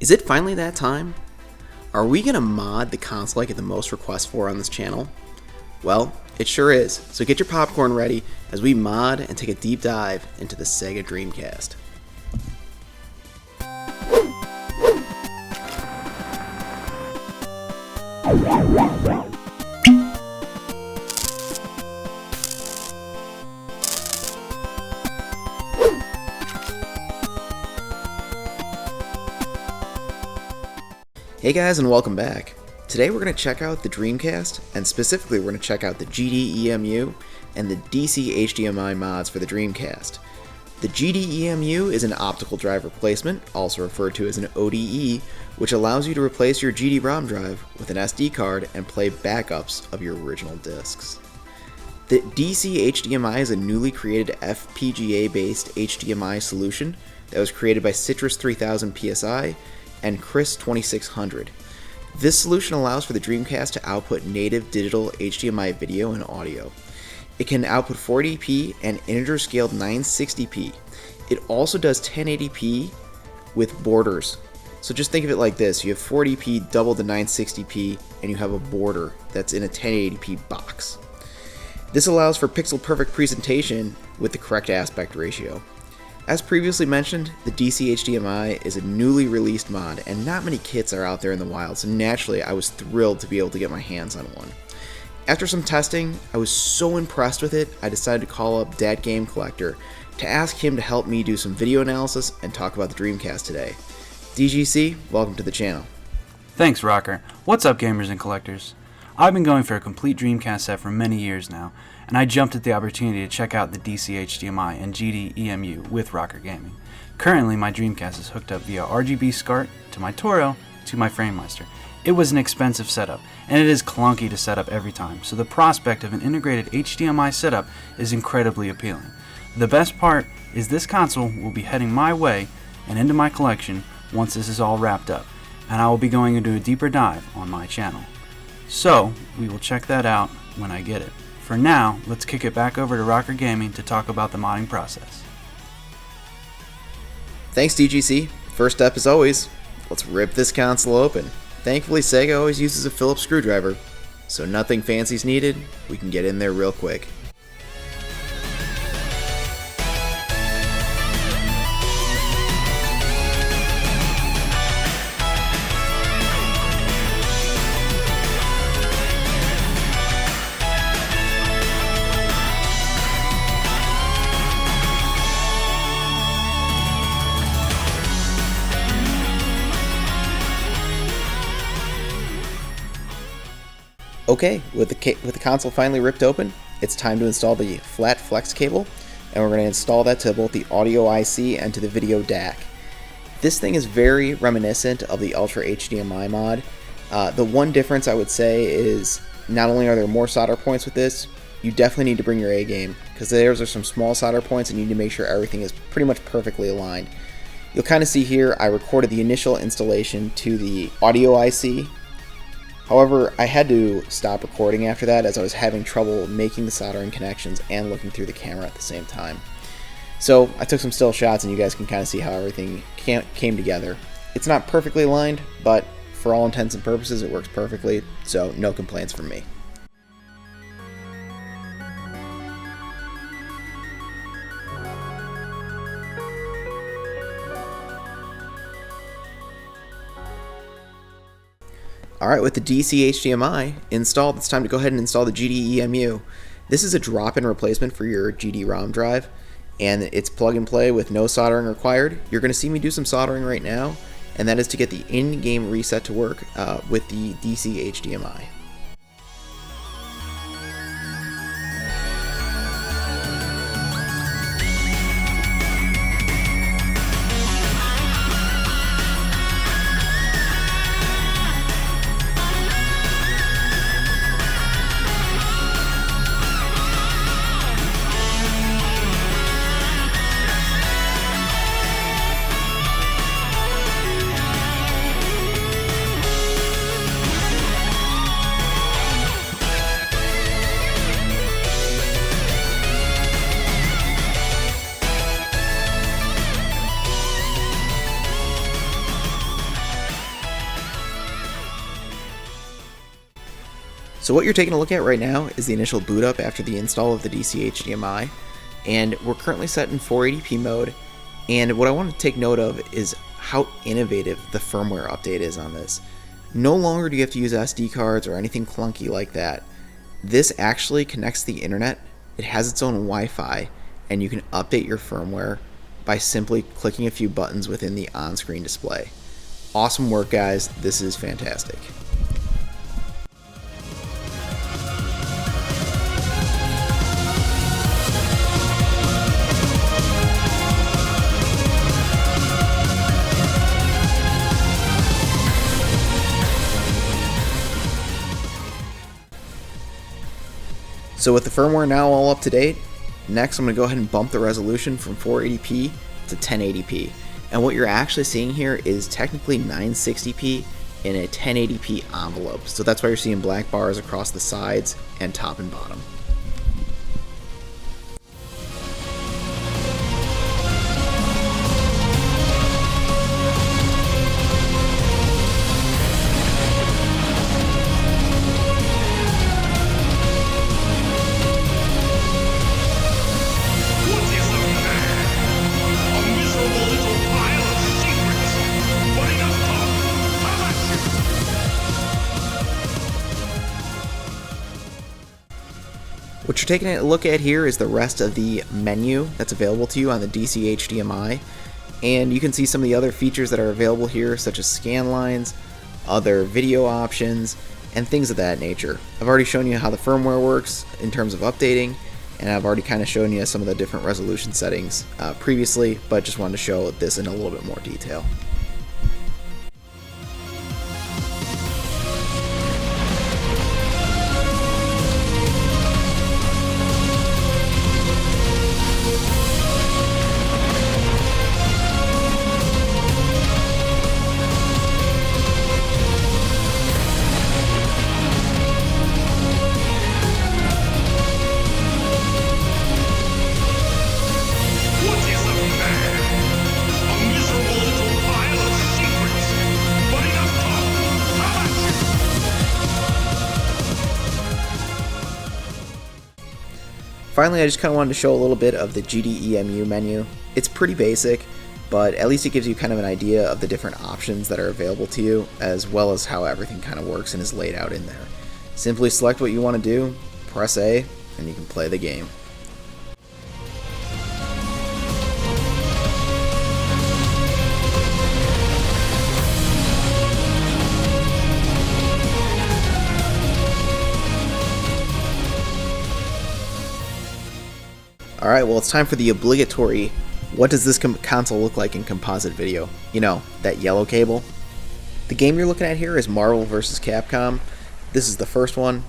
Is it finally that time? Are we gonna mod the console I get the most requests for on this channel? Well, it sure is, so get your popcorn ready as we mod and take a deep dive into the Sega Dreamcast. Hey guys, and welcome back. Today we're going to check out the Dreamcast, and specifically we're going to check out the GDEMU and the DC HDMI mods for the Dreamcast. The GDEMU is an optical drive replacement, also referred to as an ODE, which allows you to replace your GD-ROM drive with an SD card and play backups of your original discs. The DC HDMI is a newly created FPGA-based HDMI solution that was created by Citrus 3000 PSI and Chris 2600. This solution allows for the Dreamcast to output native digital HDMI video and audio. It can output 480p and integer scaled 960p. It also does 1080p with borders. So just think of it like this: you have 480p double the 960p and you have a border that's in a 1080p box. This allows for pixel perfect presentation with the correct aspect ratio. As previously mentioned, the DC HDMI is a newly released mod, and not many kits are out there in the wild, so naturally I was thrilled to be able to get my hands on one. After some testing, I was so impressed with it, I decided to call up DatGameCollector to ask him to help me do some video analysis and talk about the Dreamcast today. DGC, welcome to the channel. Thanks, Rocker. What's up, gamers and collectors? I've been going for a complete Dreamcast set for many years now, and I jumped at the opportunity to check out the DC HDMI and GDEMU with RockerGaming. Currently, my Dreamcast is hooked up via RGB SCART to my Toro to my framemeister. It was an expensive setup, and it is clunky to set up every time, so the prospect of an integrated HDMI setup is incredibly appealing. The best part is this console will be heading my way and into my collection once this is all wrapped up, and I will be going into a deeper dive on my channel. So, we will check that out when I get it. For now, let's kick it back over to RockerGaming to talk about the modding process. Thanks, DGC. First up, as always, let's rip this console open. Thankfully, Sega always uses a Phillips screwdriver, so nothing fancy's needed. We can get in there real quick. Okay, with the console finally ripped open, it's time to install the flat flex cable, and we're going to install that to both the audio IC and to the video DAC. This thing is very reminiscent of the Ultra HDMI mod. The one difference I would say is not only are there more solder points with this, you definitely need to bring your A game, because theirs are some small solder points and you need to make sure everything is pretty much perfectly aligned. You'll kind of see here I recorded the initial installation to the audio IC. However, I had to stop recording after that as I was having trouble making the soldering connections and looking through the camera at the same time. So I took some still shots and you guys can kind of see how everything came together. It's not perfectly aligned, but for all intents and purposes it works perfectly, so no complaints from me. Alright, with the DC HDMI installed, it's time to go ahead and install the GDEMU. This is a drop-in replacement for your GD-ROM drive, and it's plug and play with no soldering required. You're going to see me do some soldering right now, and that is to get the in-game reset to work with the DC HDMI. So what you're taking a look at right now is the initial boot up after the install of the DC HDMI, and we're currently set in 480p mode. And what I want to take note of is how innovative the firmware update is on this. No longer do you have to use SD cards or anything clunky like that. This actually connects to the internet. It has its own Wi-Fi, and you can update your firmware by simply clicking a few buttons within the on-screen display. Awesome work, guys. This is fantastic. So with the firmware now all up to date, next I'm going to go ahead and bump the resolution from 480p to 1080p. And what you're actually seeing here is technically 960p in a 1080p envelope. So that's why you're seeing black bars across the sides and top and bottom. What you're taking a look at here is the rest of the menu that's available to you on the DC HDMI, and you can see some of the other features that are available here, such as Scanlines, other video options, and things of that nature. I've already shown you how the firmware works in terms of updating, and I've already kind of shown you some of the different resolution settings previously, but just wanted to show this in a little bit more detail. Finally, I just kind of wanted to show a little bit of the GDEMU menu. It's pretty basic, but at least it gives you kind of an idea of the different options that are available to you, as well as how everything kind of works and is laid out in there. Simply select what you want to do, press A, and you can play the game. Alright, well, it's time for the obligatory, what does this console look like in composite video? You know, that yellow cable. The game you're looking at here is Marvel vs. Capcom. This is the first one.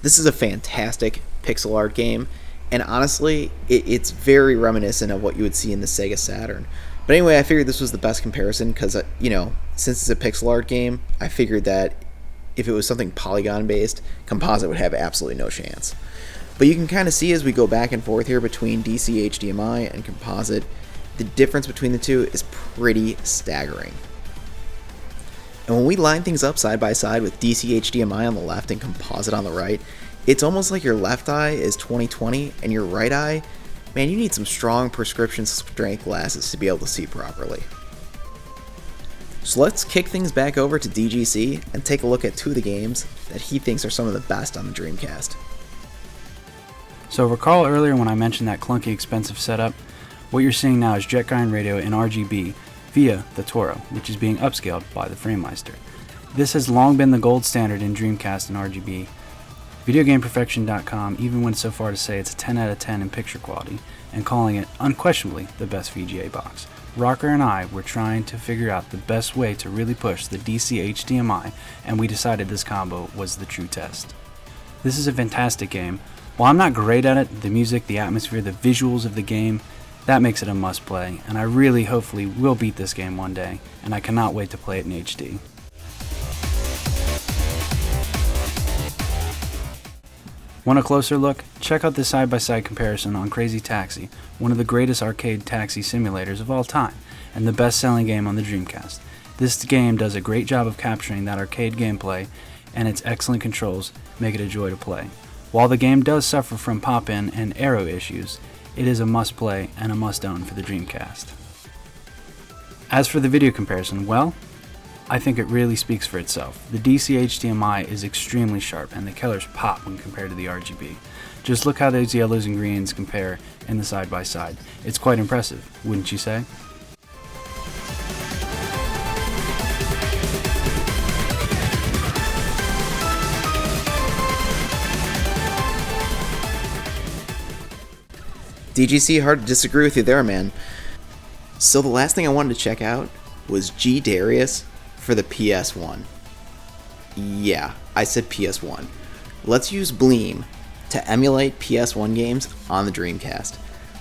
This is a fantastic pixel art game, and honestly, it's very reminiscent of what you would see in the Sega Saturn. But anyway, I figured this was the best comparison because, you know, since it's a pixel art game, I figured that if it was something polygon-based, composite would have absolutely no chance. But you can kind of see as we go back and forth here between DC HDMI and composite, the difference between the two is pretty staggering. And when we line things up side by side with DC HDMI on the left and composite on the right, it's almost like your left eye is 20/20 and your right eye, man, you need some strong prescription strength glasses to be able to see properly. So let's kick things back over to DGC and take a look at two of the games that he thinks are some of the best on the Dreamcast. So recall earlier when I mentioned that clunky expensive setup, what you're seeing now is jet guide radio in RGB via the Toro, which is being upscaled by the framemeister. This has long been the gold standard in Dreamcast and RGB. VideoGamePerfection.com even went so far to say it's a 10 out of 10 in picture quality, and calling it unquestionably the best VGA box. Rocker and I were trying to figure out the best way to really push the DC HDMI, and we decided this combo was the true test. This is a fantastic game. While I'm not great at it, the music, the atmosphere, the visuals of the game, that makes it a must play, and I really hopefully will beat this game one day, and I cannot wait to play it in HD. Want a closer look? Check out this side-by-side comparison on Crazy Taxi, one of the greatest arcade taxi simulators of all time, and the best-selling game on the Dreamcast. This game does a great job of capturing that arcade gameplay and its excellent controls make it a joy to play. While the game does suffer from pop-in and arrow issues, it is a must-play and a must-own for the Dreamcast. As for the video comparison, well, I think it really speaks for itself. The DC HDMI is extremely sharp and the colors pop when compared to the RGB. Just look how those yellows and greens compare in the side by side. It's quite impressive, wouldn't you say? DGC, hard to disagree with you there, man. So the last thing I wanted to check out was Darius for the PS1. Yeah, I said PS1. Let's use Bleem to emulate PS1 games on the Dreamcast.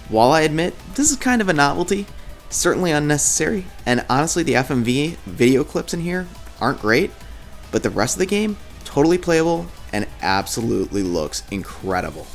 While I admit this is kind of a novelty, certainly unnecessary, and honestly the FMV video clips in here aren't great, but the rest of the game, totally playable and absolutely looks incredible.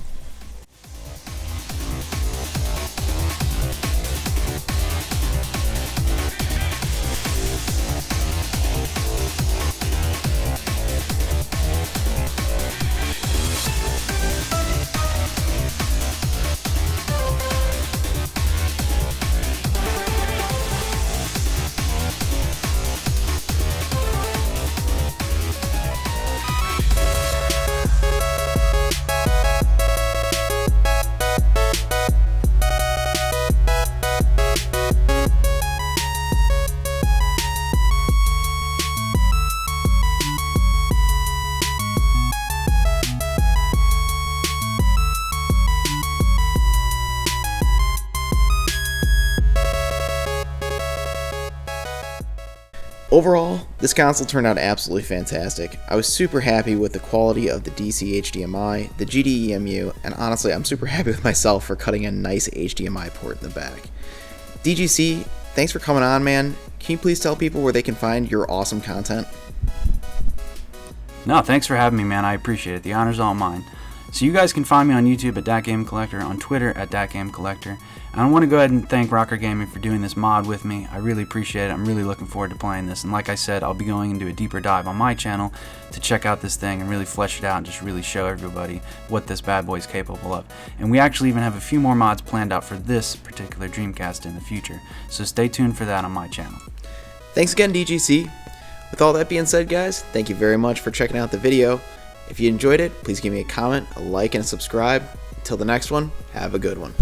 Overall, this console turned out absolutely fantastic. I was super happy with the quality of the DC HDMI, the GDEMU, and honestly, I'm super happy with myself for cutting a nice HDMI port in the back. DGC, thanks for coming on, man. Can you please tell people where they can find your awesome content? No, thanks for having me, man. I appreciate it. The honor's all mine. So you guys can find me on YouTube at DatGameCollector, on Twitter at DatGameCollector. And I want to go ahead and thank RockerGaming for doing this mod with me. I really appreciate it. I'm really looking forward to playing this. And like I said, I'll be going into a deeper dive on my channel to check out this thing and really flesh it out and just really show everybody what this bad boy is capable of. And we actually even have a few more mods planned out for this particular Dreamcast in the future. So stay tuned for that on my channel. Thanks again, DGC. With all that being said, guys, thank you very much for checking out the video. If you enjoyed it, please give me a comment, a like, and a subscribe. Until the next one, have a good one.